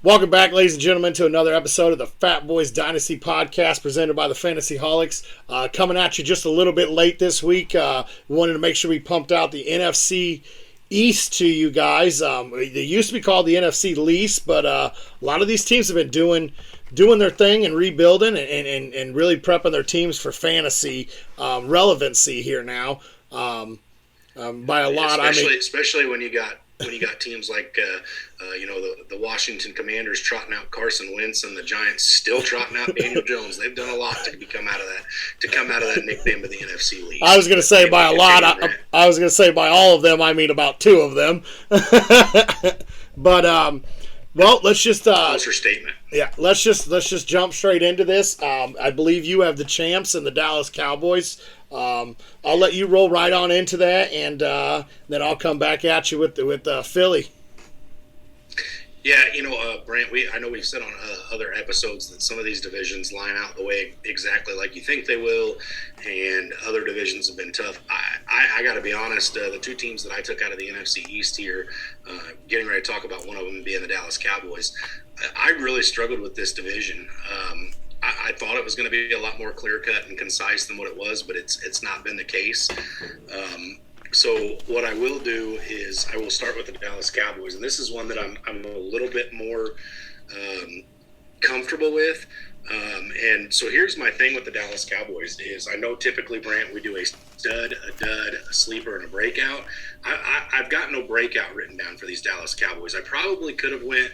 Welcome back, ladies and gentlemen, to another episode of the Fatboyz Dynasty podcast presented by the Fantasy Holics. Coming at you just a little bit late this week. We wanted to make sure we pumped out the NFC East to you guys. They used to be called the NFC Least, but a lot of these teams have been doing their thing and rebuilding and really prepping their teams for fantasy relevancy here now. By a lot, especially when you got teams like the Washington Commanders trotting out Carson Wentz and the Giants still trotting out Daniel Jones. They've done a lot to come out of that nickname of the NFC League. I was going to say by a lot. I was going to say by all of them. I mean about two of them. But well, let's just what's your statement? Yeah, let's just jump straight into this. I believe you have the champs and the Dallas Cowboys. I'll let you roll right on into that, and then I'll come back at you with Philly. Yeah, Brant, I know we've said on other episodes that some of these divisions line out the way exactly like you think they will, and other divisions have been tough. I got to be honest, the two teams that I took out of the NFC East here, getting ready to talk about one of them being the Dallas Cowboys, I really struggled with this division. I thought it was going to be a lot more clear-cut and concise than what it was, but it's not been the case. So what I will do is I will start with the Dallas Cowboys, and this is one that I'm a little bit more comfortable with. And so here's my thing with the Dallas Cowboys is I know typically, Brant, we do a stud, a dud, a sleeper, and a breakout. I've got no breakout written down for these Dallas Cowboys. I probably could have went,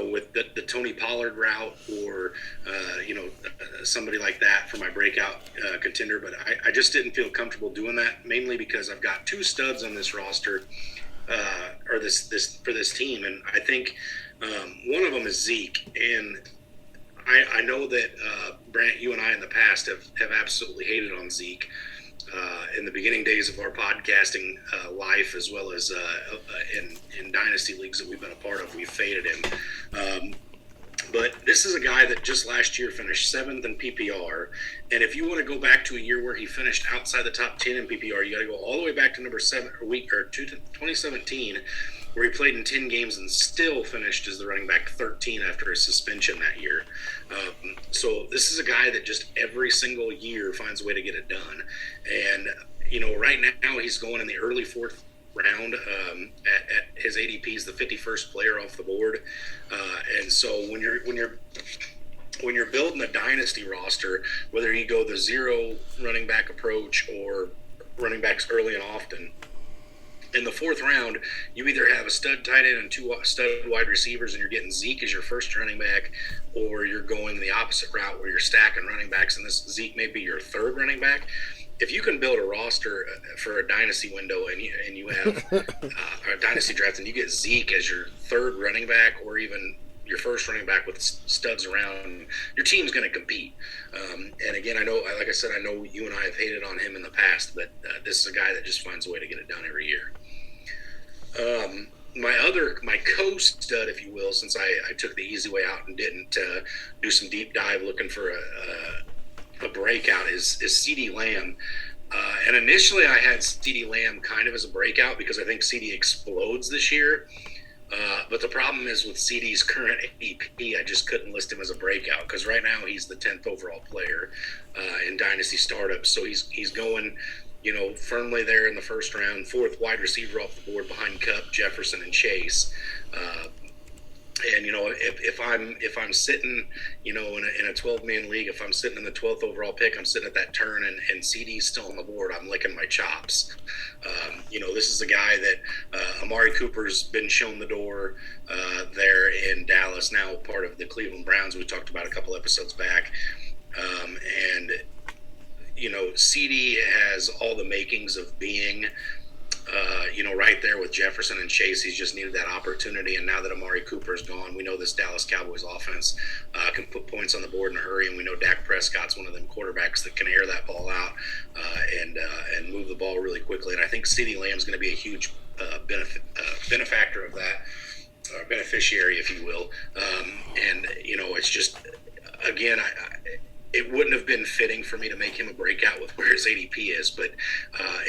with the Tony Pollard route or, somebody like that for my breakout contender. But I just didn't feel comfortable doing that, mainly because I've got two studs on this roster or this for this team. And I think one of them is Zeke. And I know that, Brant, you and I in the past have absolutely hated on Zeke in the beginning days of our podcasting life, as well as in dynasty leagues that we've been a part of. We've faded him. But this is a guy that just last year finished 7th in PPR. And if you want to go back to a year where he finished outside the top 10 in PPR, you got to go all the way back to number 2017, where he played in 10 games and still finished as the running back 13 after a suspension that year. So this is a guy that just every single year finds a way to get it done. And, right now he's going in the early fourth round. At his ADP is the 51st player off the board. And so when you're building a dynasty roster, whether you go the zero running back approach or running backs early and often, in the fourth round, you either have a stud tight end and two stud wide receivers, and you're getting Zeke as your first running back, or you're going the opposite route where you're stacking running backs, and this Zeke may be your third running back. If you can build a roster for a dynasty window and you have a dynasty draft and you get Zeke as your third running back or even your first running back with studs around, your team's going to compete. And again, I know, like I said, I know you and I have hated on him in the past, but this is a guy that just finds a way to get it done every year. My co-stud, if you will, since I took the easy way out and didn't do some deep dive looking for a breakout, is CeeDee Lamb. And initially I had CeeDee Lamb kind of as a breakout because I think CeeDee explodes this year. But the problem is with CeeDee's current ADP, I just couldn't list him as a breakout because right now he's the 10th overall player in Dynasty Startups. So he's going, firmly there in the first round, fourth wide receiver off the board behind Kupp, Jefferson, and Chase. And if I'm sitting, in a 12-man league, if I'm sitting in the 12th overall pick, I'm sitting at that turn, and CeeDee's still on the board, I'm licking my chops. This is a guy that Amari Cooper's been shown the door there in Dallas, now part of the Cleveland Browns. We talked about a couple episodes back, and CeeDee has all the makings of being. Right there with Jefferson and Chase. He's just needed that opportunity, and now that Amari Cooper's gone, we know this Dallas Cowboys offense can put points on the board in a hurry, and we know Dak Prescott's one of them quarterbacks that can air that ball out and move the ball really quickly. And I think CeeDee Lamb's going to be a huge benefactor of that, beneficiary, if you will. It's just, again, it wouldn't have been fitting for me to make him a breakout with where his ADP is, but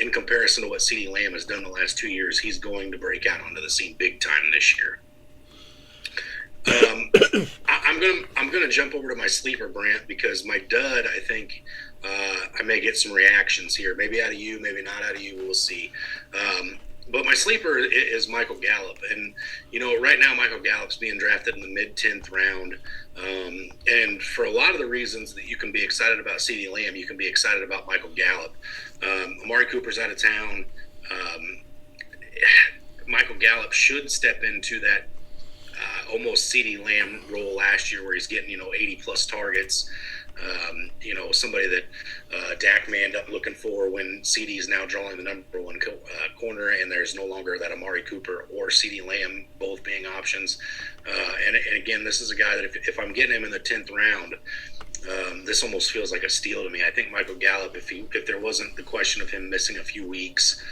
in comparison to what CeeDee Lamb has done the last 2 years, he's going to break out onto the scene big time this year. to jump over to my sleeper, Brant, because my dud, I think I may get some reactions here. Maybe out of you, maybe not out of you. We'll see. But my sleeper is Michael Gallup. And, right now Michael Gallup's being drafted in the mid-10th round. And for a lot of the reasons that you can be excited about CeeDee Lamb, you can be excited about Michael Gallup. Amari Cooper's out of town. Michael Gallup should step into that almost CeeDee Lamb role last year where he's getting, 80-plus targets. Somebody that Dak may end up looking for when CD is now drawing the number one corner, and there's no longer that Amari Cooper or CeeDee Lamb both being options. And again, this is a guy that if I'm getting him in the 10th round, this almost feels like a steal to me. I think Michael Gallup, if there wasn't the question of him missing a few weeks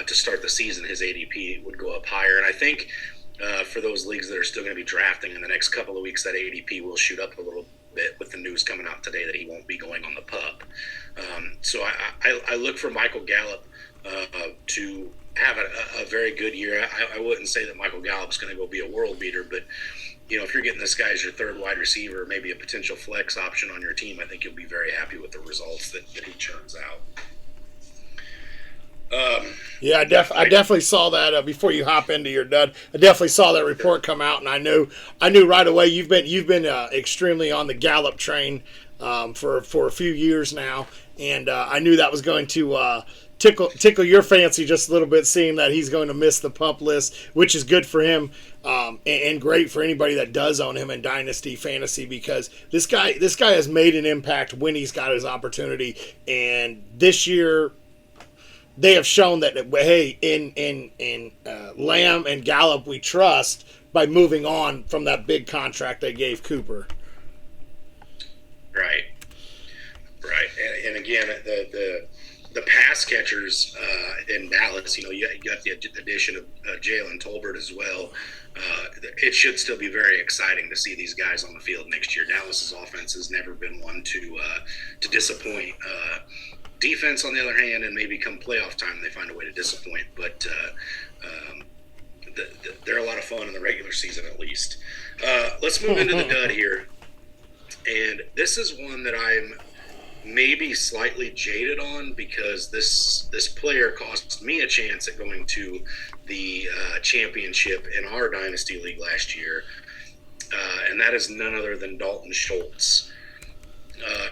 to start the season, his ADP would go up higher. And I think for those leagues that are still going to be drafting in the next couple of weeks, that ADP will shoot up a little bit with the news coming out today that he won't be going on the pup. So I look for Michael Gallup to have a very good year. I wouldn't say that Michael Gallup's going to go be a world beater, but if you're getting this guy as your third wide receiver, maybe a potential flex option on your team, I think you'll be very happy with the results that he churns out. I definitely saw that a few hop into your dud. I definitely saw that report come out, and I knew right away you've been extremely on the Gallup train for a few years now, and I knew that was going to tickle your fancy just a little bit, seeing that he's going to miss the pup list, which is good for him and great for anybody that does own him in Dynasty Fantasy, because this guy has made an impact when he's got his opportunity, and this year they have shown that, hey, in Lamb and Gallup we trust by moving on from that big contract they gave Cooper. Right. And again, the pass catchers in Dallas, you got the addition of Jalen Tolbert as well. It should still be very exciting to see these guys on the field next year. Dallas's offense has never been one to disappoint. Defense, on the other hand, and maybe come playoff time, they find a way to disappoint. But they're a lot of fun in the regular season, at least. Let's move into the dud here. And this is one that I'm maybe slightly jaded on, because this player cost me a chance at going to the championship in our Dynasty League last year. And that is none other than Dalton Schultz.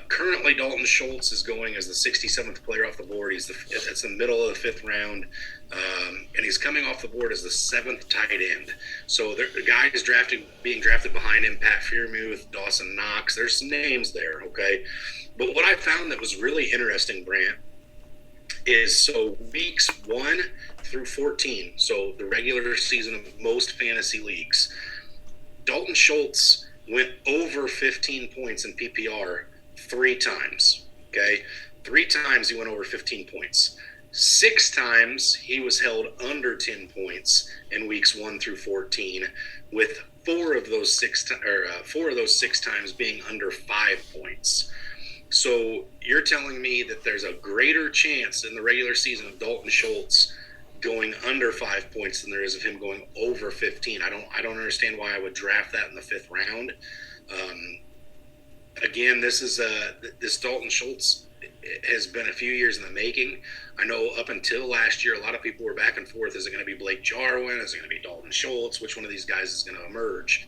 Currently, Dalton Schultz is going as the 67th player off the board. It's the middle of the 5th round, and he's coming off the board as the 7th tight end. So the guy is being drafted behind him: Pat Freiermuth, Dawson Knox. There's some names there, okay? But what I found that was really interesting, Brant, is so weeks 1 through 14, so the regular season of most fantasy leagues, Dalton Schultz went over 15 points in PPR 3 times, okay? 3 times he went over 15 points. 6 times he was held under 10 points in weeks 1 through 14, with 4 of those 6 times being under 5 points. So you're telling me that there's a greater chance in the regular season of Dalton Schultz going under 5 points than there is of him going over 15. I don't understand why I would draft that in the 5th round. Again, this Dalton Schultz has been a few years in the making. I know up until last year, a lot of people were back and forth. Is it going to be Blake Jarwin? Is it going to be Dalton Schultz? Which one of these guys is going to emerge?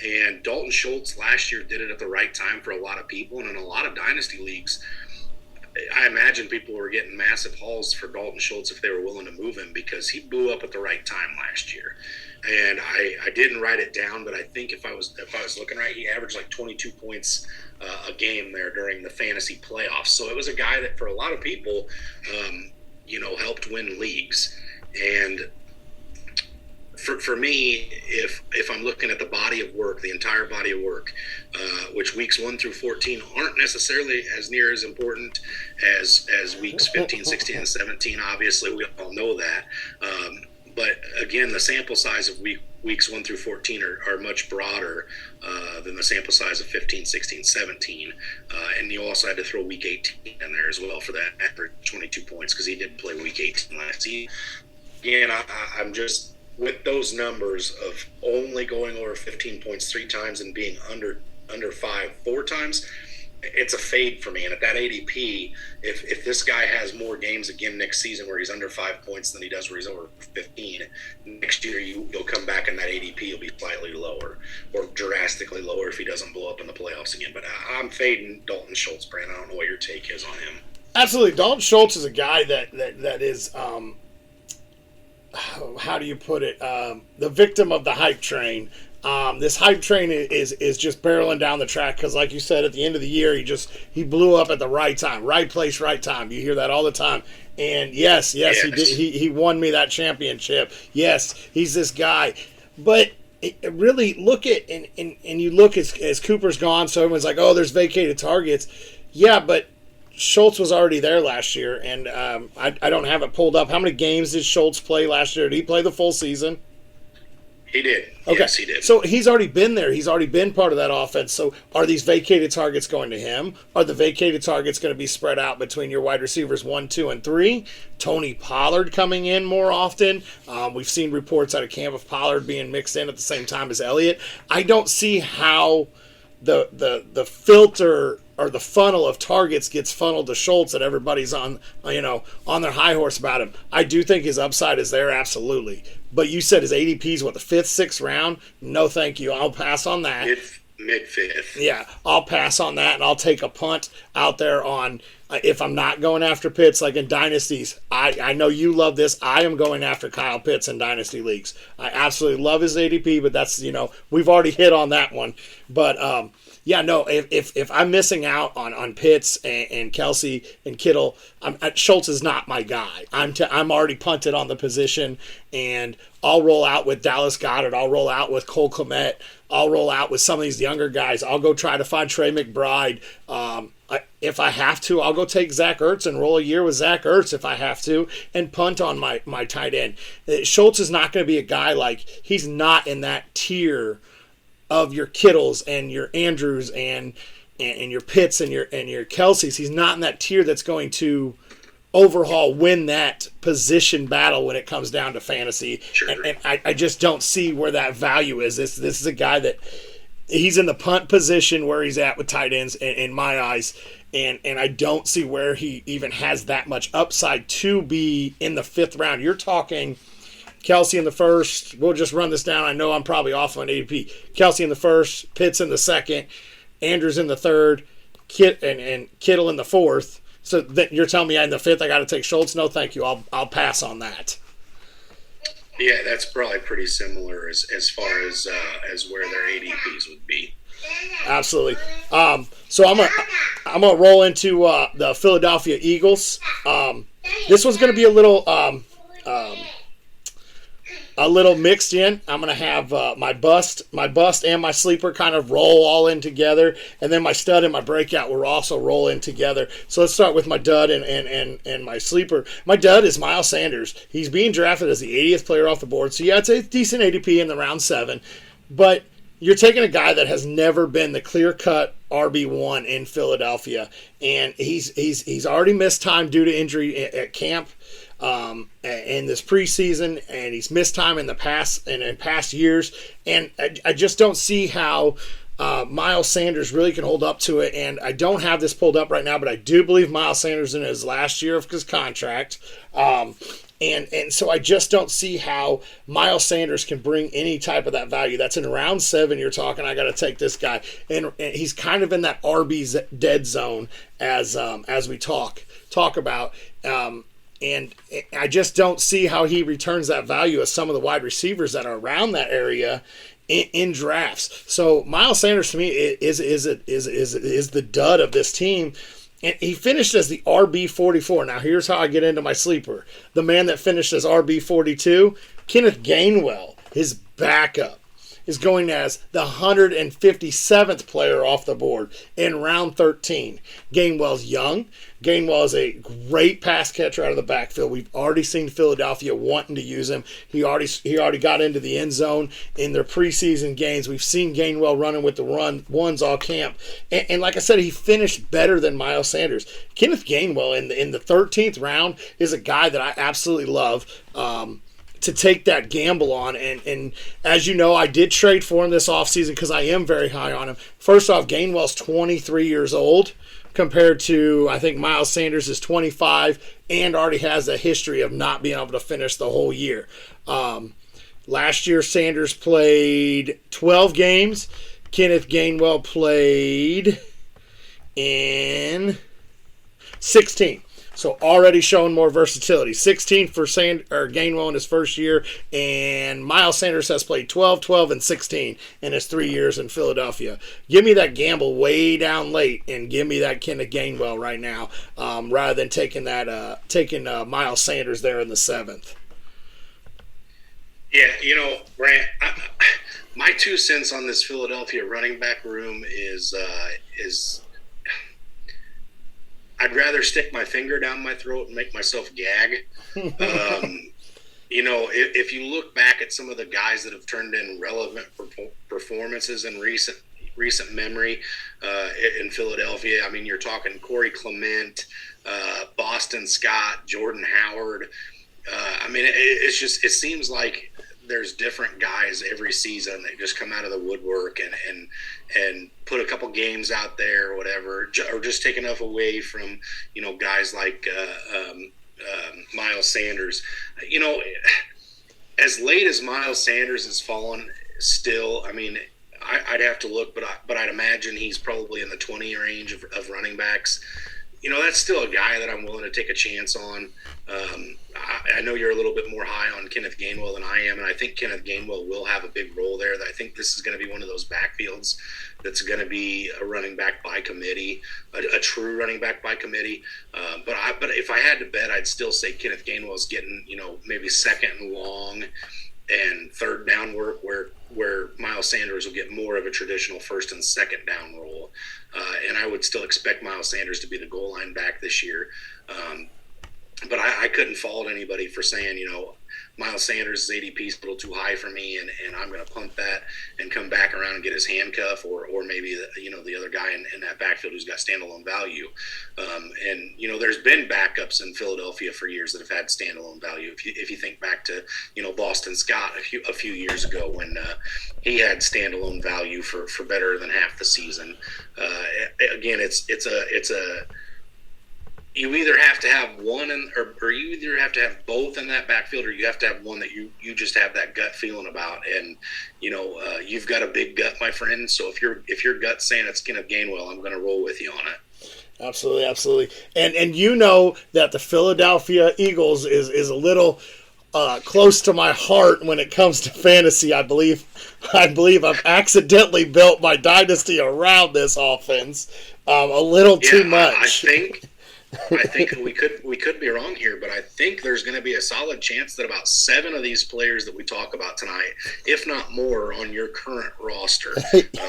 And Dalton Schultz last year did it at the right time for a lot of people, and in a lot of dynasty leagues, I imagine people were getting massive hauls for Dalton Schultz if they were willing to move him, because he blew up at the right time last year. And I didn't write it down, but I think if I was looking right, he averaged like 22 points a game there during the fantasy playoffs. So it was a guy that for a lot of people, helped win leagues. And for me, if I'm looking at the body of work, the entire body of work, which weeks 1 through 14 aren't necessarily as near as important as weeks 15, 16, and 17. Obviously, we all know that. But again, the sample size of weeks 1 through 14 are much broader than the sample size of 15, 16, 17. And you also had to throw week 18 in there as well for that average 22 points, because he did play week 18 last season. Again, I'm just, with those numbers of only going over 15 points 3 times and being under under 5 4 times, it's a fade for me. And at that ADP, if this guy has more games again next season where he's under 5 points than he does where he's over 15, next year you'll come back and that ADP will be slightly lower or drastically lower if he doesn't blow up in the playoffs again. But I'm fading Dalton Schultz, Brand. I don't know what your take is on him. Absolutely. Dalton Schultz is a guy that is, how do you put it, the victim of the hype train. This hype train is just barreling down the track because, like you said, at the end of the year, he blew up at the right time, right place, right time. You hear that all the time. And yes. He did. He won me that championship. Yes, he's this guy. But really look at and you look as Cooper's gone, so everyone's like, oh, there's vacated targets. Yeah, but Schultz was already there last year, and I don't have it pulled up. How many games did Schultz play last year? Did he play the full season? He did. Okay. Yes, he did. So he's already been there. He's already been part of that offense. So are these vacated targets going to him? Are the vacated targets going to be spread out between your wide receivers 1, 2, and 3? Tony Pollard coming in more often. We've seen reports out of camp of Pollard being mixed in at the same time as Elliott. I don't see how the filter or the funnel of targets gets funneled to Schultz and everybody's on their high horse about him. I do think his upside is there, absolutely. But you said his ADP is what, the 5th, 6th round? No, thank you. I'll pass on that. Mid 5th. Yeah, I'll pass on that, and I'll take a punt out there on if I'm not going after Pitts, like in dynasties. I know you love this. I am going after Kyle Pitts in dynasty leagues. I absolutely love his ADP, but that's, we've already hit on that one. But if I'm missing out on Pitts and Kelsey and Kittle, Schultz is not my guy. I'm already punted on the position, and I'll roll out with Dallas Goedert. I'll roll out with Cole Kmet. I'll roll out with some of these younger guys. I'll go try to find Trey McBride. If I have to, I'll go take Zach Ertz and roll a year with Zach Ertz if I have to, and punt on my tight end. Schultz is not going to be a guy he's not in that tier of your Kittles and your Andrews and your Pitts and your Kelseys. He's not in that tier that's going to win that position battle when it comes down to fantasy. Sure. And I just don't see where that value is. This is a guy that he's in the punt position where he's at with tight ends in my eyes. And I don't see where he even has that much upside to be in the 5th round. You're talking Kelsey in the 1st. We'll just run this down. I know I'm probably off on ADP. Kelsey in the 1st, Pitts in the 2nd, Andrews in the 3rd, and Kittle in the 4th. So you're telling me in the 5th I got to take Schultz? No, thank you. I'll pass on that. Yeah, that's probably pretty similar as far as where their ADPs would be. Absolutely. So I'm gonna roll into the Philadelphia Eagles. This one's gonna be a little mixed in. I'm going to have my bust and my sleeper kind of roll all in together, and then my stud and my breakout will also roll in together. So let's start with my dud and my sleeper. My dud is Miles Sanders. He's being drafted as the 80th player off the board, so yeah, it's a decent ADP in the round 7, but you're taking a guy that has never been the clear-cut RB1 in Philadelphia, and he's already missed time due to injury at camp. In this preseason, and he's missed time in past years, and I just don't see how Miles Sanders really can hold up to it. And I don't have this pulled up right now, but I do believe Miles Sanders in his last year of his contract, and so I just don't see how Miles Sanders can bring any type of that value. That's in round 7. You're talking, I got to take this guy, and he's kind of in that RB dead zone as we talk about. And I just don't see how he returns that value as some of the wide receivers that are around that area in drafts. So Miles Sanders to me is the dud of this team. And he finished as the RB44. Now here's how I get into my sleeper. The man that finished as RB42, Kenneth Gainwell, his backup, is going as the 157th player off the board in round 13. Gainwell's young. Gainwell is a great pass catcher out of the backfield. We've already seen Philadelphia wanting to use him. He already got into the end zone in their preseason games. We've seen Gainwell running with the ones all camp. And like I said, he finished better than Miles Sanders. Kenneth Gainwell in the 13th round is a guy that I absolutely love. to take that gamble on. And as you know, I did trade for him this offseason because I am very high on him. First off, Gainwell's 23 years old compared to, I think, Miles Sanders is 25 and already has a history of not being able to finish the whole year. Last year, Sanders played 12 games. Kenneth Gainwell played in 16. So already showing more versatility. 16 for Gainwell in his first year, and Miles Sanders has played 12, 12, and 16 in his 3 years in Philadelphia. Give me that gamble way down late, and give me that Kenneth Gainwell right now, rather than taking Miles Sanders there in the 7th. Yeah, Brant, my 2 cents on this Philadelphia running back room is I'd rather stick my finger down my throat and make myself gag. If you look back at some of the guys that have turned in relevant performances in recent memory in Philadelphia, I mean, you're talking Corey Clement, Boston Scott, Jordan Howard. It seems like there's different guys every season that just come out of the woodwork and put a couple games out there or whatever, or just take enough away from, guys like Miles Sanders. As late as Miles Sanders has fallen still, I mean, I'd have to look, but I'd imagine he's probably in the 20 range of running backs. That's still a guy that I'm willing to take a chance on. I know you're a little bit more high on Kenneth Gainwell than I am, and I think Kenneth Gainwell will have a big role there. I think this is going to be one of those backfields that's going to be a running back by committee, a true running back by committee. But if I had to bet, I'd still say Kenneth Gainwell's getting, maybe second and long and third down work, where Miles Sanders will get more of a traditional first and second down role. And I would still expect Miles Sanders to be the goal line back this year. But I couldn't fault anybody for saying, Miles Sanders' ADP is a little too high for me, and I'm going to pump that and come back around and get his handcuff, or maybe the other guy in that backfield who's got standalone value. There's been backups in Philadelphia for years that have had standalone value. If you think back to Boston Scott a few years ago when he had standalone value for better than half the season. Again, you either have to have one or you either have to have both in that backfield, or you have to have one that you just have that gut feeling about. And you've got a big gut, my friend. So if your gut's saying it's Kenneth Gainwell, I'm going to roll with you on it. Absolutely. And that the Philadelphia Eagles is a little close to my heart when it comes to fantasy. I believe I've accidentally built my dynasty around this offense a little too much. I think we could be wrong here, but I think there's going to be a solid chance that about 7 of these players that we talk about tonight, if not more, are on your current roster.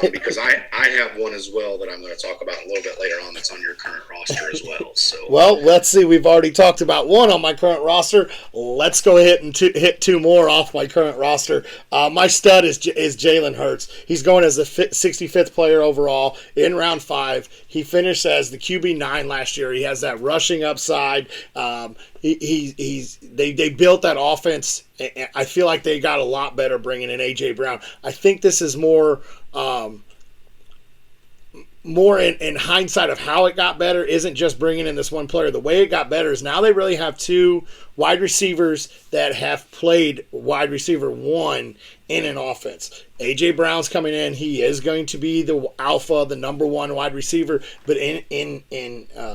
Because I have one as well that I'm going to talk about a little bit later on that's on your current roster as well. So, well, let's see. We've already talked about one on my current roster. Let's go ahead and hit 2 more off my current roster. My stud is Jalen Hurts. He's going as the 65th player overall in round 5. He finished as the QB9 last year. He has that rushing upside. They built that offense. I feel like they got a lot better bringing in A.J. Brown. I think this is more in hindsight of how it got better. Isn't just bringing in this one player. The way it got better is now they really have 2 wide receivers that have played wide receiver 1 in an offense. A.J. Brown's coming in. He is going to be the alpha, the number 1 wide receiver. But in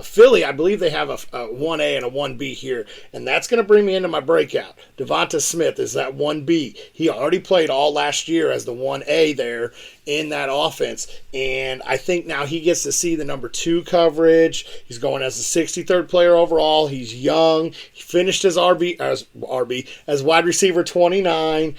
Philly, I believe they have a 1A and a 1B here. And that's going to bring me into my breakout. Devonta Smith is that 1B. He already played all last year as the 1A there in that offense. And I think now he gets to see the number 2 coverage. He's going as the 63rd player overall. He's young. He finished as as wide receiver 29.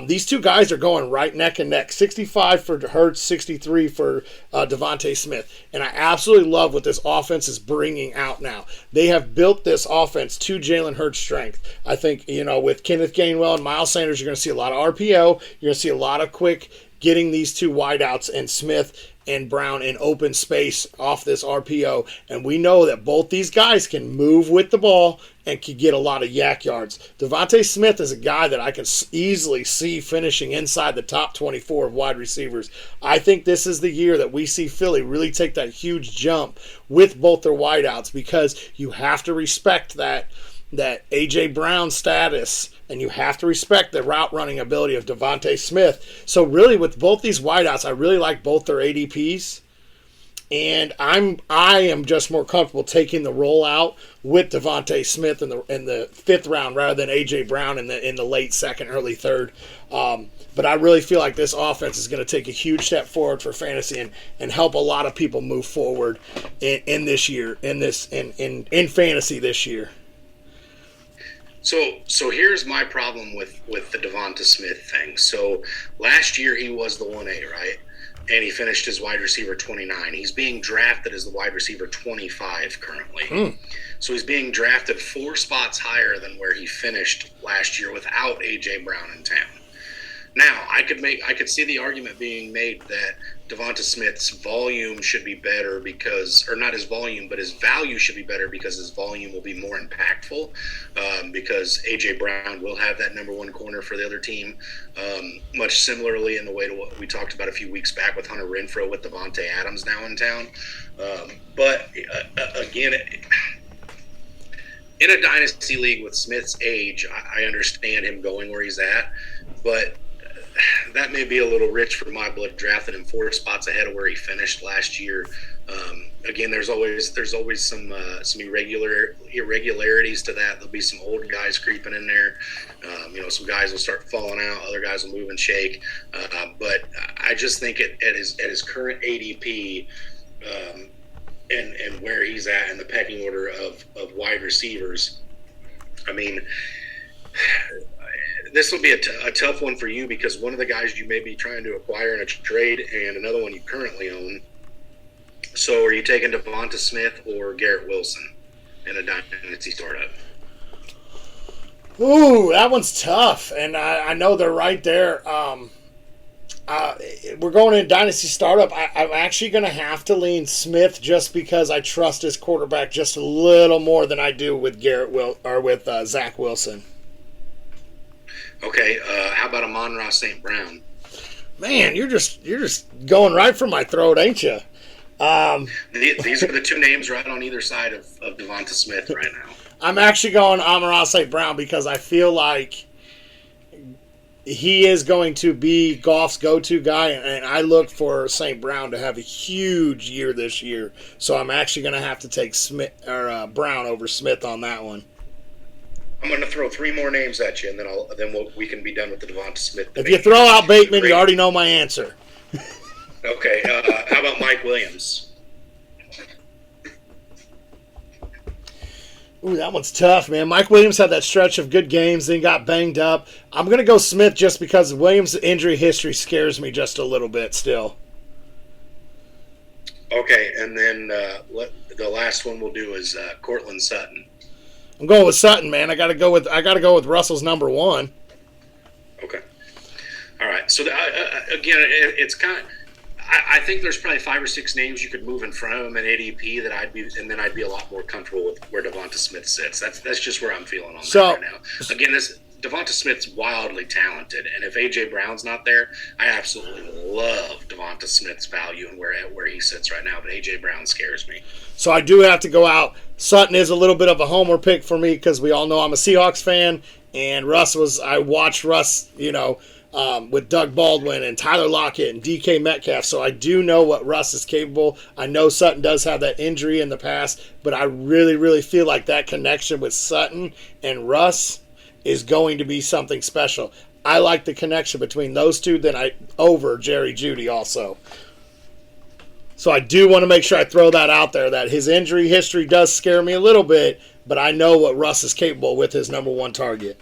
These 2 guys are going right neck and neck. 65 for Hurts, 63 for Devonta Smith. And I absolutely love what this offense is bringing out now. They have built this offense to Jalen Hurts' strength. I think, with Kenneth Gainwell and Miles Sanders, you're going to see a lot of RPO. You're going to see a lot of quick getting these two wideouts and Smith and Brown in open space off this RPO. And we know that both these guys can move with the ball and can get a lot of yak yards. Devontae Smith is a guy that I can easily see finishing inside the top 24 of wide receivers. I think this is the year that we see Philly really take that huge jump with both their wideouts, because you have to respect that A.J. Brown status, and you have to respect the route running ability of Devontae Smith. So really, with both these wideouts, I really like both their ADPs, and I am just more comfortable taking the rollout with Devontae Smith in the 5th round rather than A.J. Brown in the late 2nd, early 3rd. But I really feel like this offense is going to take a huge step forward for fantasy and help a lot of people move forward in this year, in fantasy this year. So here's my problem with the Devonta Smith thing. So last year he was the 1A, right? And he finished as wide receiver 29. He's being drafted as the wide receiver 25 currently. So he's being drafted 4 spots higher than where he finished last year without A.J. Brown in town. Now, I could see the argument being made that Devonta Smith's volume should be better because, or not his volume, but his value should be better because his volume will be more impactful, because A.J. Brown will have that number 1 corner for the other team, much similarly in the way to what we talked about a few weeks back with Hunter Renfrow with Devontae Adams now in town. But again, in a dynasty league with Smith's age, I understand him going where he's at, but that may be a little rich for my blood, drafting him 4 spots ahead of where he finished last year. Again, there's always some irregularities to that. There'll be some old guys creeping in there. Some guys will start falling out. Other guys will move and shake. But I just think at his current ADP and where he's at in the pecking order of wide receivers, I mean, this will be a tough one for you because one of the guys you may be trying to acquire in a trade and another one you currently own. So are you taking Devonta Smith or Garrett Wilson in a dynasty startup? Ooh, that one's tough, and I know they're right there. We're going in dynasty startup. I'm actually going to have to lean Smith just because I trust his quarterback just a little more than I do with Zach Wilson. Okay, how about Amon-Ra St. Brown? Man, you're just going right for my throat, ain't you? These are the 2 names right on either side of Devonta Smith right now. I'm actually going Amon-Ra St. Brown because I feel like he is going to be Goff's go-to guy, and I look for St. Brown to have a huge year this year. So I'm actually going to have to take Brown over Smith on that one. I'm going to throw 3 more names at you, and then we can be done with the Devonta Smith debate. If you throw out Bateman, you already know my answer. Okay, how about Mike Williams? Ooh, that one's tough, man. Mike Williams had that stretch of good games, then got banged up. I'm going to go Smith just because Williams' injury history scares me just a little bit still. Okay, and then the last one we'll do is Cortland Sutton. I'm going with Sutton, man. I got to go with Russell's number 1. Okay. All right. So again, it's kind of. I think there's probably 5 or 6 names you could move in front of him in ADP that I'd be a lot more comfortable with where Devonta Smith sits. That's just where I'm feeling on that right now. Again, Devonta Smith's wildly talented, and if A.J. Brown's not there, I absolutely love Devonta Smith's value and where he sits right now. But A.J. Brown scares me. So I do have to go out. Sutton is a little bit of a homer pick for me because we all know I'm a Seahawks fan, and I watched Russ, with Doug Baldwin and Tyler Lockett and DK Metcalf, so I do know what Russ is capable. I know Sutton does have that injury in the past, but I really, really feel like that connection with Sutton and Russ is going to be something special. I like the connection between those two over Jerry Jeudy also. So I do want to make sure I throw that out there, that his injury history does scare me a little bit, but I know what Russ is capable with his number 1 target.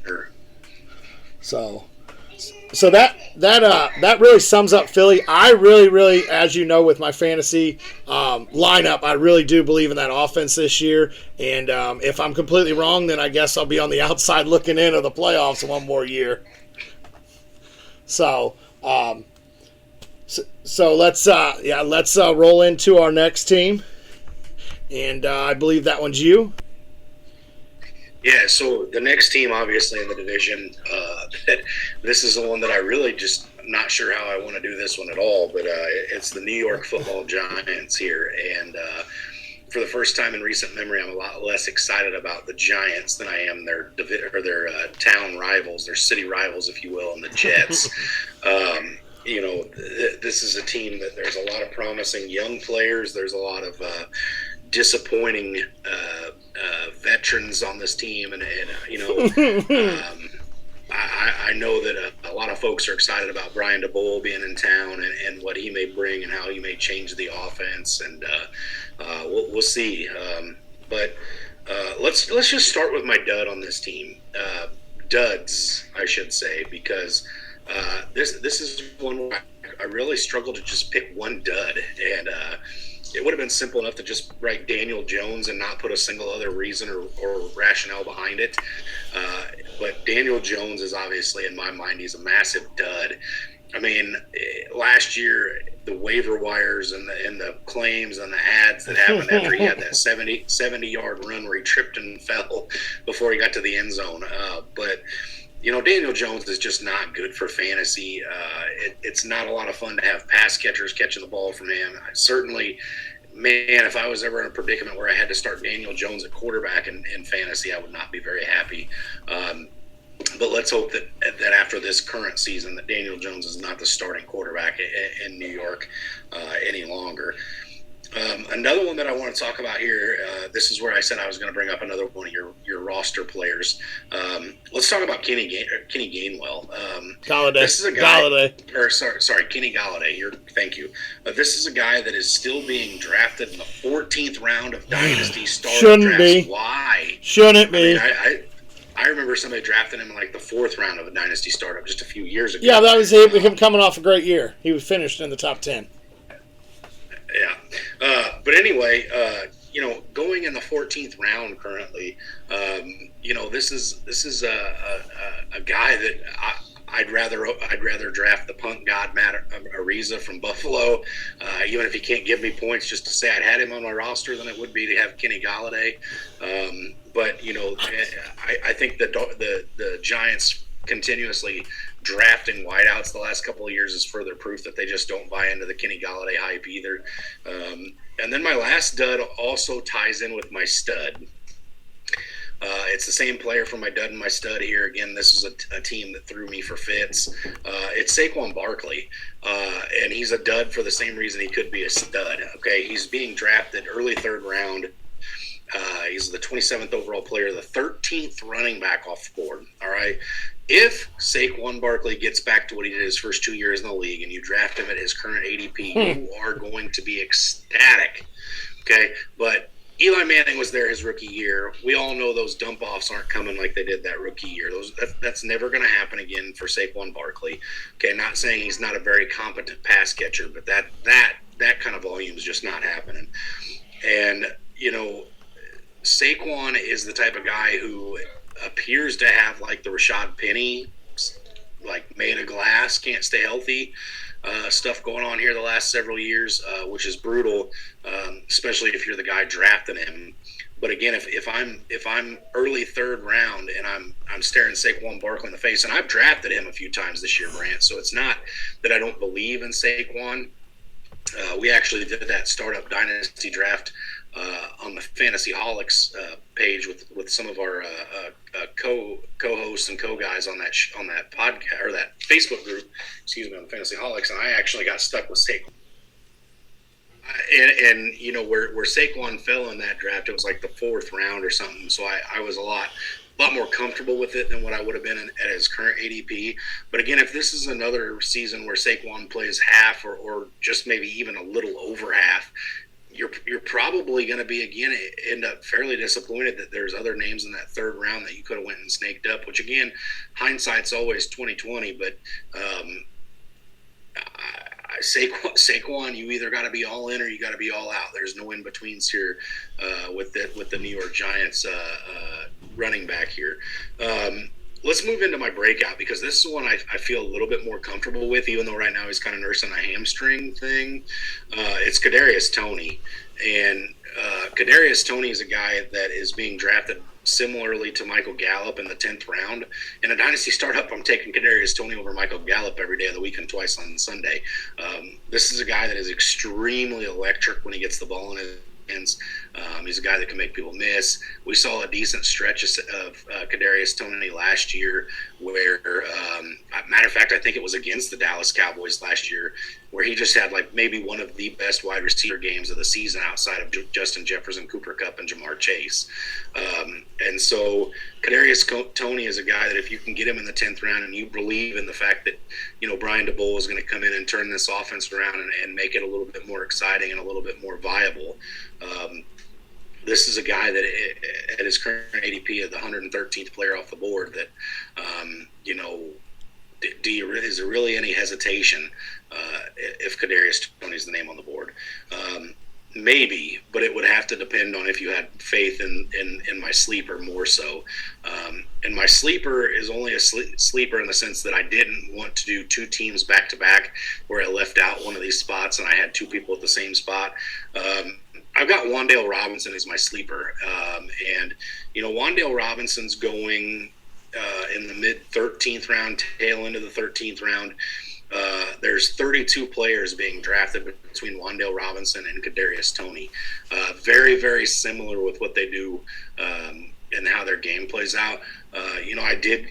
Sure. So that really sums up Philly. I really, as you know, with my fantasy lineup, I really do believe in that offense this year. And if I'm completely wrong, then I guess I'll be on the outside looking in of the playoffs one more year. So, so let's roll into our next team, and I believe that one's you. Yeah, so the next team, obviously, in the division, this is the one that I really just I'm not sure how I want to do this one at all, but it's the New York Football Giants here. And for the first time in recent memory, I'm a lot less excited about the Giants than I am their town rivals, their city rivals, if you will, and the Jets. This is a team that there's a lot of promising young players. There's a lot of disappointing veterans on this team, and I know that a lot of folks are excited about Brian DeBoer being in town and what he may bring and how he may change the offense, and we'll see. But let's just start with my dud on this team. Duds, I should say, because this is one where I really struggle to just pick one dud, and it would have been simple enough to just write Daniel Jones and not put a single other reason or rationale behind it. But Daniel Jones is obviously, in my mind, he's a massive dud. I mean, last year, the waiver wires and the claims and the ads that happened after he had that 70-yard run where he tripped and fell before he got to the end zone. But Daniel Jones is just not good for fantasy. It's not a lot of fun to have pass catchers catching the ball from him. If I was ever in a predicament where I had to start Daniel Jones at quarterback in fantasy, I would not be very happy. But let's hope that after this current season that Daniel Jones is not the starting quarterback in New York any longer. Another one that I want to talk about here, this is where I said I was going to bring up another one of your roster players. Let's talk about Kenny Gainwell. Galladay. This is a guy, Kenny Galladay. Thank you. This is a guy that is still being drafted in the 14th round of Dynasty starting drafts. Be. Why? Shouldn't be. I remember somebody drafting him in like the 4th round of a Dynasty startup just a few years ago. Yeah, that was him coming off a great year. He was finished in the top 10. Yeah. But anyway, going in the 14th round currently, this is a guy that I'd rather draft the punt god Matt Ariza from Buffalo, even if he can't give me points just to say I'd had him on my roster than it would be to have Kenny Galladay. But I think the Giants continuously drafting wideouts the last couple of years is further proof that they just don't buy into the Kenny Galladay hype either. And then my last dud also ties in with my stud. It's the same player for my dud and my stud here. Again, this is a team that threw me for fits. It's Saquon Barkley, and he's a dud for the same reason he could be a stud. Okay, he's being drafted early 3rd round. He's the 27th overall player, the 13th running back off the board. All right. If Saquon Barkley gets back to what he did his first 2 years in the league and you draft him at his current ADP, you are going to be ecstatic. Okay. But Eli Manning was there his rookie year. We all know those dump offs aren't coming like they did that rookie year. That's never going to happen again for Saquon Barkley. Okay. Not saying he's not a very competent pass catcher, but that kind of volume is just not happening. And, Saquon is the type of guy who appears to have like the Rashad Penny, like made of glass, can't stay healthy stuff going on here the last several years, which is brutal, especially if you're the guy drafting him. But again, if I'm early 3rd round and I'm staring Saquon Barkley in the face, and I've drafted him a few times this year, Brant, so it's not that I don't believe in Saquon. We actually did that startup dynasty draft on the Fantasy Holics page with some of our co-hosts and co-guys on that podcast or that Facebook group, on the Fantasy Holics, and I actually got stuck with Saquon. And where Saquon fell in that draft, it was like the 4th round or something. So I was a lot more comfortable with it than what I would have been at his current ADP. But again, if this is another season where Saquon plays half or just maybe even a little over half, you're probably going to be again end up fairly disappointed that there's other names in that 3rd round that you could have went and snaked up. Which again, hindsight's always 20/20. But Saquon, you either got to be all in or you got to be all out. There's no in betweens here with the New York Giants running back here. let's move into my breakout, because this is one I feel a little bit more comfortable with, even though right now he's kind of nursing a hamstring thing. It's Kadarius Toney. And Kadarius Toney is a guy that is being drafted similarly to Michael Gallup in the 10th round. In a dynasty startup, I'm taking Kadarius Toney over Michael Gallup every day of the week and twice on Sunday. This is a guy that is extremely electric when he gets the ball in his hands. He's a guy that can make people miss. We saw a decent stretch of Kadarius Toney last year where, matter of fact, I think it was against the Dallas Cowboys last year, where he just had like maybe one of the best wide receiver games of the season outside of Justin Jefferson, Cooper Kupp, and Jamar Chase. And so Kadarius Toney is a guy that if you can get him in the 10th round and you believe in the fact that, Brian DeBoer is going to come in and turn this offense around and make it a little bit more exciting and a little bit more viable, this is a guy that at his current ADP is the 113th player off the board that, is there really any hesitation if Kadarius Toney is the name on the board? Maybe, but it would have to depend on if you had faith in my sleeper more so. And my sleeper is only a sleeper in the sense that I didn't want to do two teams back to back where I left out one of these spots and I had two people at the same spot. I've got Wan'Dale Robinson as my sleeper. And Wan'Dale Robinson's going in the mid-13th round, tail end of the 13th round. There's 32 players being drafted between Wan'Dale Robinson and Kadarius Toney. Very, very similar with what they do and how their game plays out. I did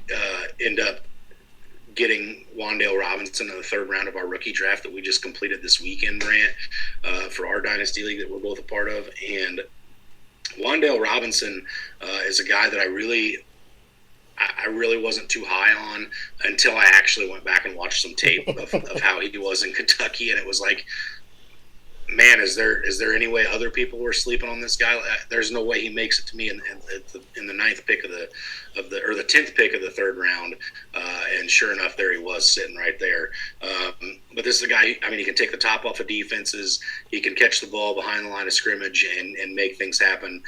end up getting Wan'Dale Robinson in the 3rd round of our rookie draft that we just completed this weekend, Brant, for our Dynasty League that we're both a part of. And Wan'Dale Robinson is a guy that I really wasn't too high on until I actually went back and watched some tape of how he was in Kentucky, and it was like, man, is there any way other people were sleeping on this guy? There's no way he makes it to me in the 9th pick or the 10th pick of the 3rd round, and sure enough, there he was sitting right there. But this is a guy. He can take the top off of defenses. He can catch the ball behind the line of scrimmage and make things happen.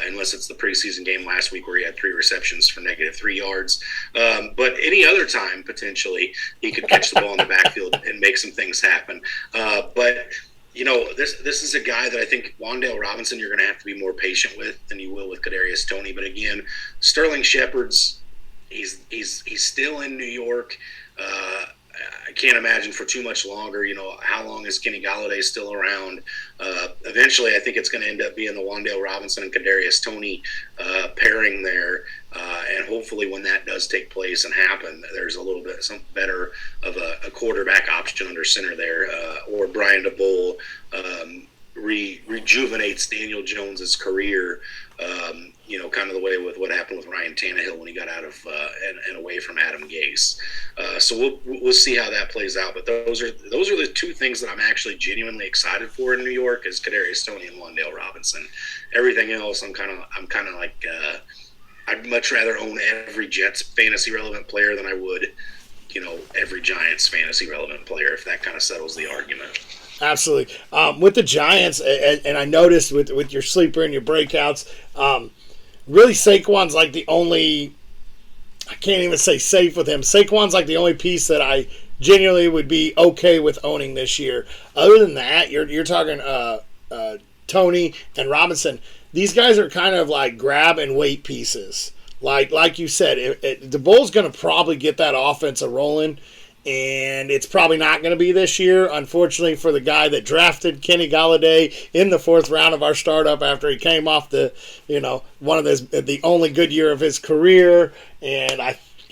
Unless it's the preseason game last week where he had 3 receptions for -3 yards. But any other time potentially he could catch the ball in the backfield and make some things happen. But this is a guy that I think Wan'Dale Robinson you're going to have to be more patient with than you will with Kadarius Toney. But again, Sterling Shepard's he's still in New York. I can't imagine for too much longer. How long is Kenny Galladay still around? Eventually, I think it's going to end up being the Wan'Dale Robinson and Kadarius Toney pairing there. And hopefully when that does take place and happen, there's a little bit some better of a quarterback option under center there, or Brian DeBoer rejuvenates Daniel Jones's career, kind of the way with what happened with Ryan Tannehill when he got out of and away from Adam Gase. So we'll see how that plays out. But those are the two things that I'm actually genuinely excited for in New York is Kadarius Toney and Wan'Dale Robinson. Everything else, I'm kind of like I'd much rather own every Jets fantasy relevant player than I would, every Giants fantasy relevant player, if that kind of settles the argument. Absolutely. With the Giants, and I noticed with your sleeper and your breakouts, really Saquon's like the only, I can't even say safe with him. Saquon's like the only piece that I genuinely would be okay with owning this year. Other than that, you're talking Toney and Robinson. These guys are kind of like grab and wait pieces. Like you said, DeBoer's going to probably get that offense rolling, and it's probably not going to be this year, unfortunately, for the guy that drafted Kenny Galladay in the 4th round of our startup after he came off the only good year of his career. And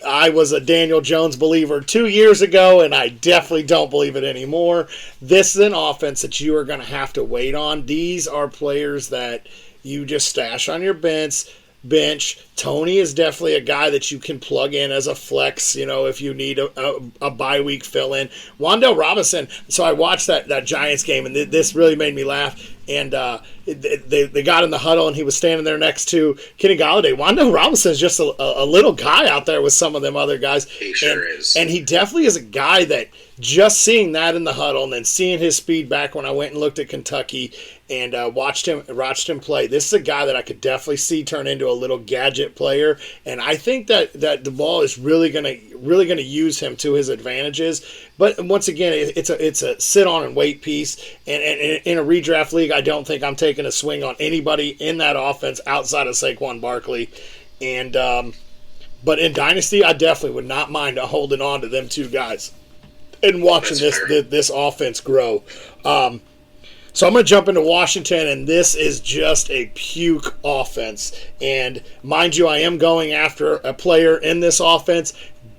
I was a Daniel Jones believer 2 years ago, and I definitely don't believe it anymore. This is an offense that you are going to have to wait on. These are players that you just stash on your bench. Toney is definitely a guy that you can plug in as a flex, if you need a bye week fill in. Wan'Dale Robinson, so I watched that Giants game, and this really made me laugh. and they got in the huddle, and he was standing there next to Kenny Golladay. Wando Robinson's just a little guy out there with some of them other guys. He sure is. And he definitely is a guy that just seeing that in the huddle and then seeing his speed back when I went and looked at Kentucky and watched him play. This is a guy that I could definitely see turn into a little gadget player, and I think that the ball is really gonna use him to his advantages. But once again, it's a sit on and wait piece. And in a redraft league, I don't think I'm taking a swing on anybody in that offense outside of Saquon Barkley. And but in Dynasty, I definitely would not mind holding on to them two guys and watching this offense grow. So I'm going to jump into Washington, and this is just a puke offense. And mind you, I am going after a player in this offense,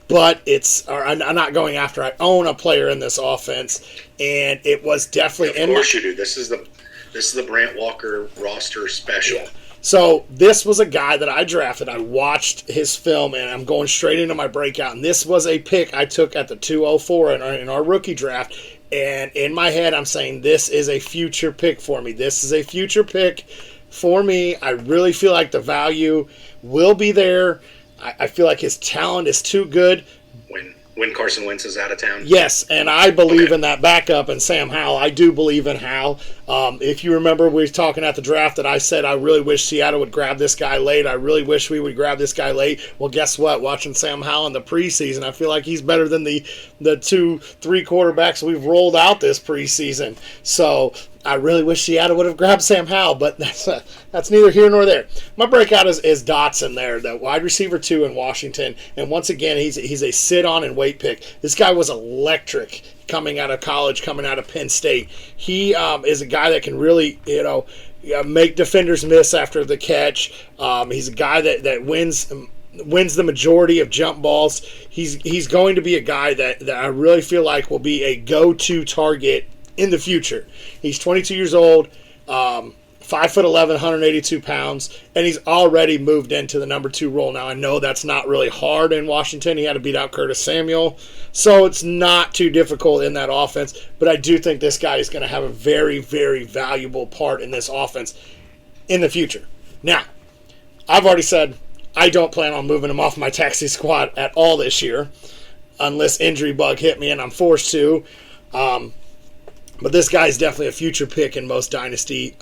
but I'm not going after. I own a player in this offense, and it was definitely. Of course you do. This is the Brant Walker roster special. Yeah. So this was a guy that I drafted. I watched his film, and I'm going straight into my breakout. And this was a pick I took at the 204 in our rookie draft. And in my head, I'm saying this is a future pick for me. This is a future pick for me. I really feel like the value will be there. I feel like his talent is too good. When Carson Wentz is out of town? Yes, and I believe in that backup and Sam Howell. I do believe in Howell. If you remember, we were talking at the draft that I said I really wish Seattle would grab this guy late. I really wish we would grab this guy late. Well, guess what? Watching Sam Howell in the preseason, I feel like he's better than the 2-3 quarterbacks we've rolled out this preseason. So I really wish Seattle would have grabbed Sam Howell, but that's neither here nor there. My breakout is Dotson there, the wide receiver 2 in Washington. And once again, he's a sit-on and wait pick. This guy was electric coming out of college, coming out of Penn State. He is a guy that can really, make defenders miss after the catch. He's a guy that wins the majority of jump balls. He's going to be a guy that I really feel like will be a go-to target in the future. He's 22 years old, 5'11", 182 pounds, and he's already moved into the number 2 role. Now, I know that's not really hard in Washington. He had to beat out Curtis Samuel, so it's not too difficult in that offense, but I do think this guy is going to have a very, very valuable part in this offense in the future. Now, I've already said I don't plan on moving him off my taxi squad at all this year, unless injury bug hit me and I'm forced to. But this guy is definitely a future pick in most dynasty.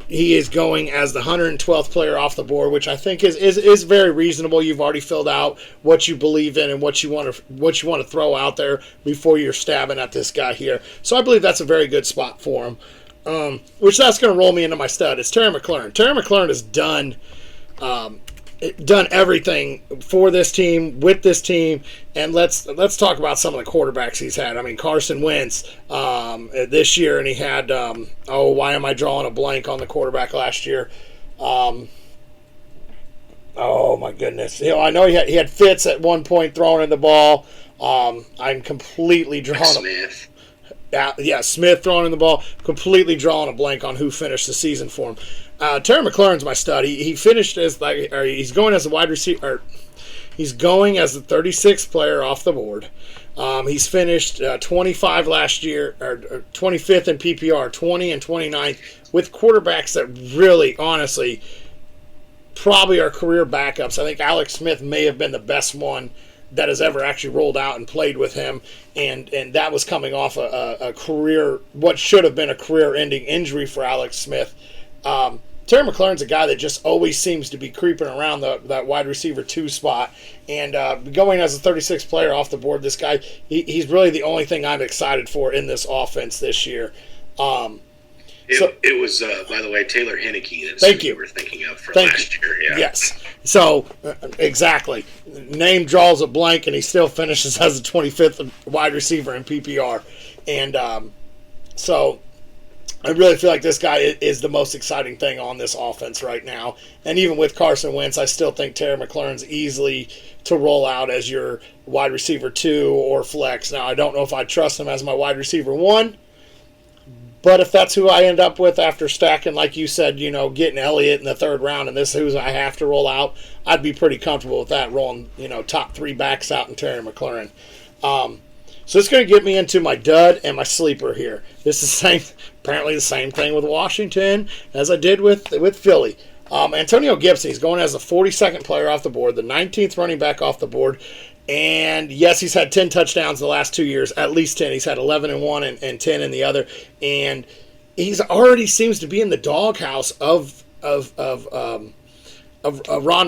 He is going as the 112th player off the board, which I think is very reasonable. You've already filled out what you believe in and what you want to throw out there before you're stabbing at this guy here. So I believe that's a very good spot for him. Which that's going to roll me into my stud. It's Terry McLaurin. Terry McLaurin has done everything for this team, with this team, and let's talk about some of the quarterbacks he's had. I mean, Carson Wentz this year, and he had why am I drawing a blank on the quarterback last year? Oh my goodness! I know he had Fitz at one point throwing in the ball. I'm completely drawing Smith. Smith throwing in the ball. Completely drawing a blank on who finished the season for him. Terry McLaurin's my stud. He finished as he's going as a wide receiver. He's going as the 36th player off the board. He's finished 25 last year, or 25th in PPR, 20 and 29th with quarterbacks that really, honestly, probably are career backups. I think Alex Smith may have been the best one that has ever actually rolled out and played with him, and that was coming off a career, what should have been a career-ending injury for Alex Smith. Terry McLaurin's a guy that just always seems to be creeping around that wide receiver 2 spot, and going as a 36th player off the board, this guy, he's really the only thing I'm excited for in this offense this year. It was, by the way, Taylor Heineke. Thank you. We were thinking of for last year. Yeah. Yes. So, exactly. Name draws a blank, and he still finishes as the 25th wide receiver in PPR. And so I really feel like this guy is the most exciting thing on this offense right now. And even with Carson Wentz, I still think Terry McLaurin's easily to roll out as your wide receiver 2 or flex. Now, I don't know if I trust him as my wide receiver 1. But if that's who I end up with after stacking, like you said, getting Elliott in the 3rd round, and this is who I have to roll out, I'd be pretty comfortable with that, rolling, top 3 backs out in Terry McLaurin. So it's going to get me into my dud and my sleeper here. This is apparently the same thing with Washington as I did with Philly. Antonio Gibson, he's going as the 42nd player off the board, the 19th running back off the board. And yes, he's had 10 touchdowns the last 2 years, at least 10. He's had 11 in one and 10 in the other. And he's already seems to be in the doghouse of Ron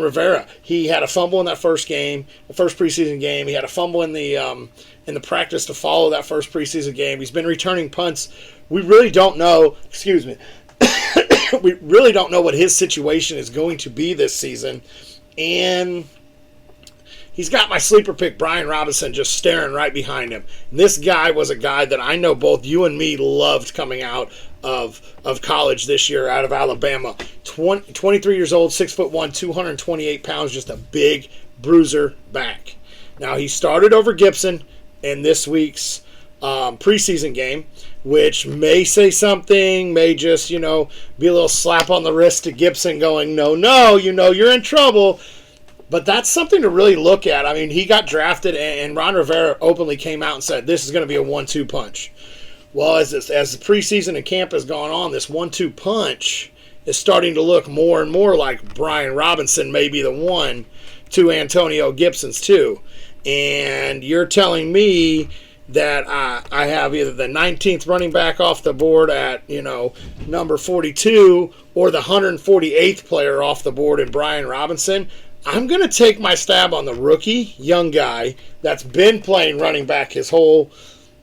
Rivera. He had a fumble in that first game, the first preseason game. He had a fumble in the practice to follow that first preseason game. He's been returning punts. We really don't know. Excuse me. We really don't know what his situation is going to be this season, and he's got my sleeper pick, Brian Robinson, just staring right behind him. And this guy was a guy that I know both you and me loved coming out of college this year out of Alabama. 23 years old, 6'1", 228 pounds, just a big bruiser back. Now, he started over Gibson in this week's preseason game, which may say something, may just, be a little slap on the wrist to Gibson going, no, you're in trouble. But that's something to really look at. I mean, he got drafted, and Ron Rivera openly came out and said, this is going to be a 1-2 punch. Well, as the preseason and camp has gone on, this 1-2 punch is starting to look more and more like Brian Robinson may be the one to Antonio Gibson's two. And you're telling me that I have either the 19th running back off the board at, number 42 or the 148th player off the board in Brian Robinson. I'm going to take my stab on the rookie, young guy that's been playing running back his whole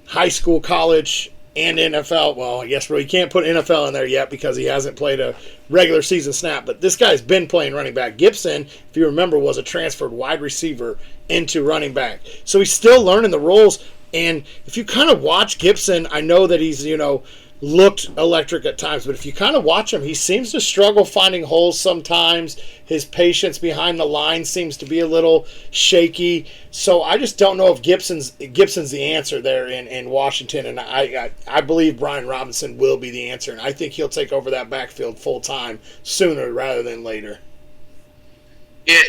high school, college, and NFL. Well, I guess really can't put NFL in there yet because he hasn't played a regular season snap. But this guy's been playing running back. Gibson, if you remember, was a transferred wide receiver into running back. So he's still learning the roles. And if you kind of watch Gibson, I know that he's, looked electric at times, but if you kind of watch him, he seems to struggle finding holes sometimes. His patience behind the line seems to be a little shaky. So I just don't know if Gibson's the answer there in Washington, and I believe Brian Robinson will be the answer, and I think he'll take over that backfield full time sooner rather than later. Yeah,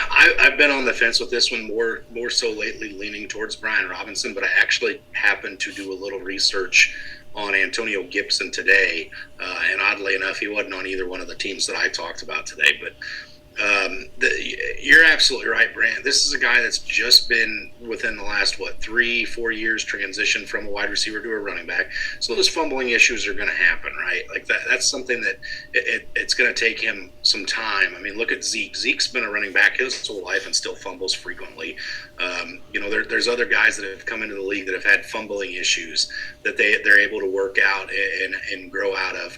I've been on the fence with this one more so lately, leaning towards Brian Robinson, but I actually happened to do a little research on Antonio Gibson today, and oddly enough, he wasn't on either one of the teams that I talked about today, but you're absolutely right, Brant. This is a guy that's just been within the last 3-4 years transitioned from a wide receiver to a running back. So those fumbling issues are going to happen, right? Like that's something that it's going to take him some time. I mean, look at Zeke. Zeke's been a running back his whole life and still fumbles frequently. There's other guys that have come into the league that have had fumbling issues that they're able to work out and grow out of.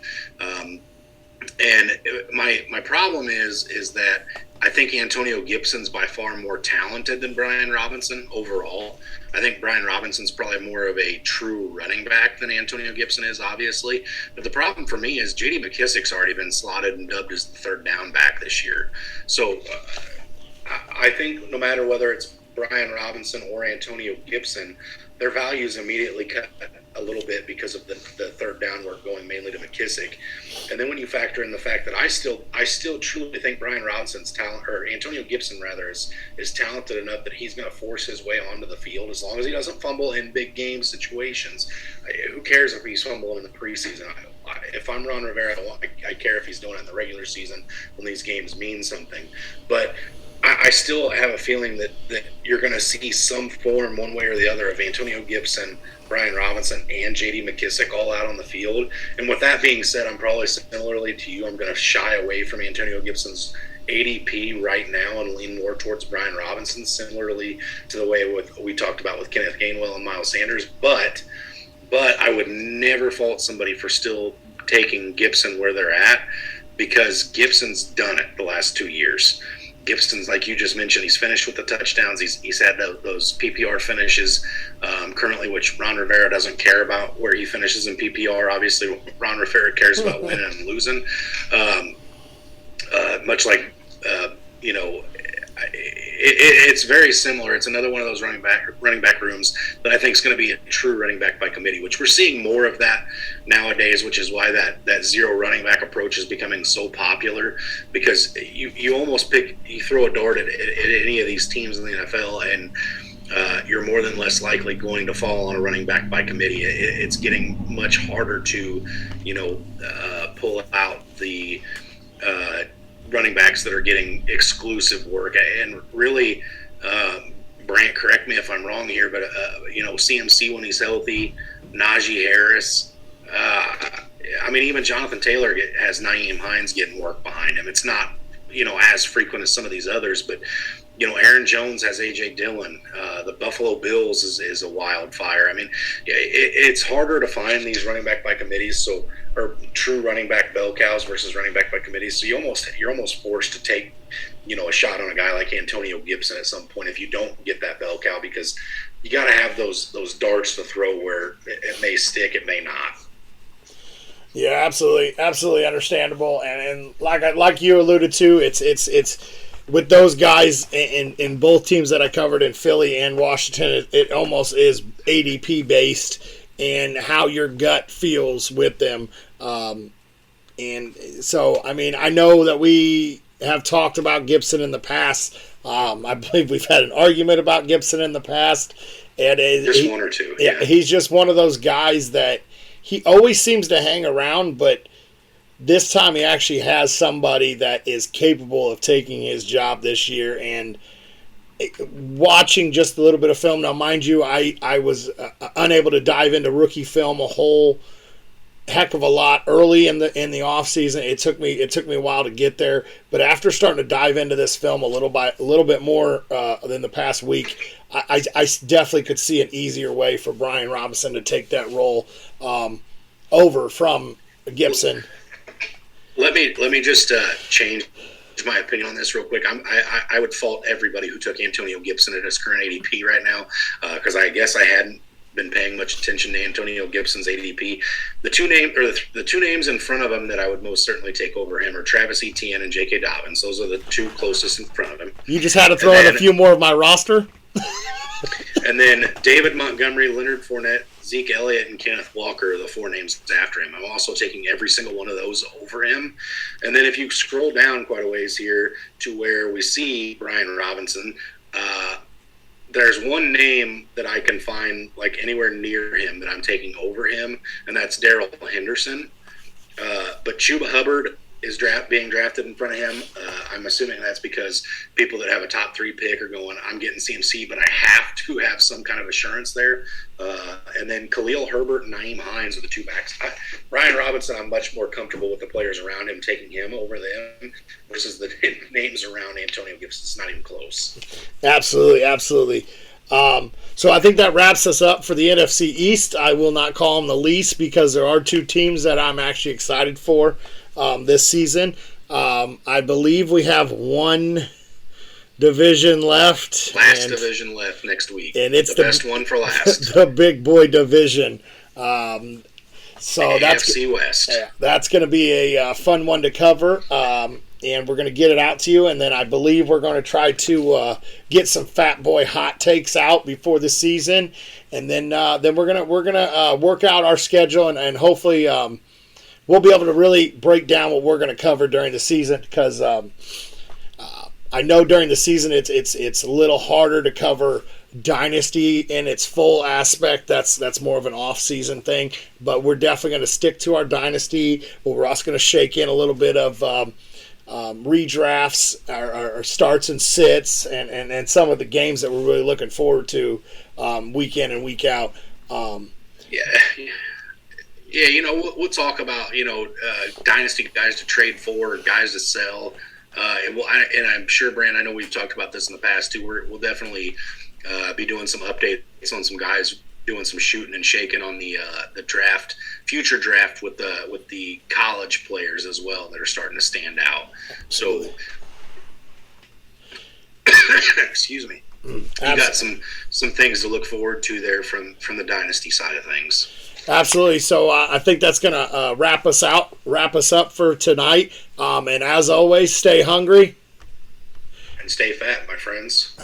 And my problem is that I think Antonio Gibson's by far more talented than Brian Robinson overall. I think Brian Robinson's probably more of a true running back than Antonio Gibson is, obviously. But the problem for me is J.D. McKissic's already been slotted and dubbed as the third down back this year. So I think no matter whether it's Brian Robinson or Antonio Gibson, their values immediately cut a little bit because of the third down work going mainly to McKissic. And then when you factor in the fact that I still truly think Brian Robinson's talent, or Antonio Gibson rather, is talented enough that he's going to force his way onto the field as long as he doesn't fumble in big game situations. Who cares if he's fumbling in the preseason? If I'm Ron Rivera, I care if he's doing it in the regular season when these games mean something. But I still have a feeling that you're going to see some form one way or the other of Antonio Gibson, Brian Robinson, and J.D. McKissic all out on the field. And with that being said, I'm probably similarly to you. I'm going to shy away from Antonio Gibson's ADP right now and lean more towards Brian Robinson, similarly to the way we talked about with Kenneth Gainwell and Miles Sanders. But I would never fault somebody for still taking Gibson where they're at, because Gibson's done it the last 2 years. Gibson's, like you just mentioned, he's finished with the touchdowns. He's had those PPR finishes currently, which Ron Rivera doesn't care about where he finishes in PPR. Obviously, Ron Rivera cares about winning and losing. Much like, it's very similar. It's another one of those running back rooms that I think is going to be a true running back by committee, which we're seeing more of that nowadays, which is why that zero running back approach is becoming so popular, because you almost you throw a dart at any of these teams in the NFL, and you're more than less likely going to fall on a running back by committee. It's getting much harder to, pull out the running backs that are getting exclusive work. And really, Brant, correct me if I'm wrong here, but CMC when he's healthy, Najee Harris. Even Jonathan Taylor has Nyheim Hines getting work behind him. It's not, as frequent as some of these others, but Aaron Jones has A.J. Dillon. The Buffalo Bills is a wildfire. It's harder to find these running back by committees, or true running back bell cows versus running back by committees. So you're almost forced to take, a shot on a guy like Antonio Gibson at some point if you don't get that bell cow, because you got to have those darts to throw where it may stick, it may not. Yeah, absolutely understandable. And like you alluded to, it's with those guys in both teams that I covered in Philly and Washington, it almost is ADP based and how your gut feels with them. And so, I know that we have talked about Gibson in the past. I believe we've had an argument about Gibson in the past. And just one or two. Yeah, he's just one of those guys that he always seems to hang around, but this time he actually has somebody that is capable of taking his job this year. And watching just a little bit of film, now mind you, I was unable to dive into rookie film a whole heck of a lot early in the off season. It took me a while to get there, but after starting to dive into this film a little bit more than the past week, I definitely could see an easier way for Brian Robinson to take that role over from Gibson. Let me just change my opinion on this real quick. I would fault everybody who took Antonio Gibson at his current ADP right now, because I guess I hadn't been paying much attention to Antonio Gibson's ADP. The two names in front of him that I would most certainly take over him are Travis Etienne and J.K. Dobbins. Those are the two closest in front of him. You just had to throw in a few more of my roster. And then David Montgomery, Leonard Fournette, Zeke Elliott, and Kenneth Walker are the four names after him. I'm also taking every single one of those over him. And then if you scroll down quite a ways here to where we see Brian Robinson, there's one name that I can find like anywhere near him that I'm taking over him, and that's Darrell Henderson. But Chuba Hubbard is being drafted in front of him. I'm assuming that's because people that have a top 3 pick are going, I'm getting CMC, but I have to have some kind of assurance there. And then Khalil Herbert and Nyheim Hines are the two backs. Brian Robinson, I'm much more comfortable with the players around him taking him over them versus the names around Antonio Gibson. It's not even close. Absolutely. So I think that wraps us up for the NFC East. I will not call them the least because there are two teams that I'm actually excited for this season. I believe we have one division left. Last division left next week. And it's the best one for last. The big boy division. So that's NFC West. That's going to be a fun one to cover. And we're going to get it out to you, and then I believe we're going to try to get some Fat Boy hot takes out before the season, and then we're gonna work out our schedule, and hopefully we'll be able to really break down what we're going to cover during the season, because I know during the season it's a little harder to cover Dynasty in its full aspect. That's more of an off-season thing, but we're definitely going to stick to our Dynasty, but we're also going to shake in a little bit of redrafts, our starts and sits, and some of the games that we're really looking forward to week in and week out. We'll talk about dynasty guys to trade for, guys to sell, and I'm sure, Brand, I know we've talked about this in the past too. We'll definitely be doing some updates on some guys doing some shooting and shaking on the future draft with the college players as well that are starting to stand out. So, excuse me, you got some things to look forward to there from the dynasty side of things. Absolutely. So I think that's going to wrap us up for tonight. And as always, stay hungry and stay fat, my friends.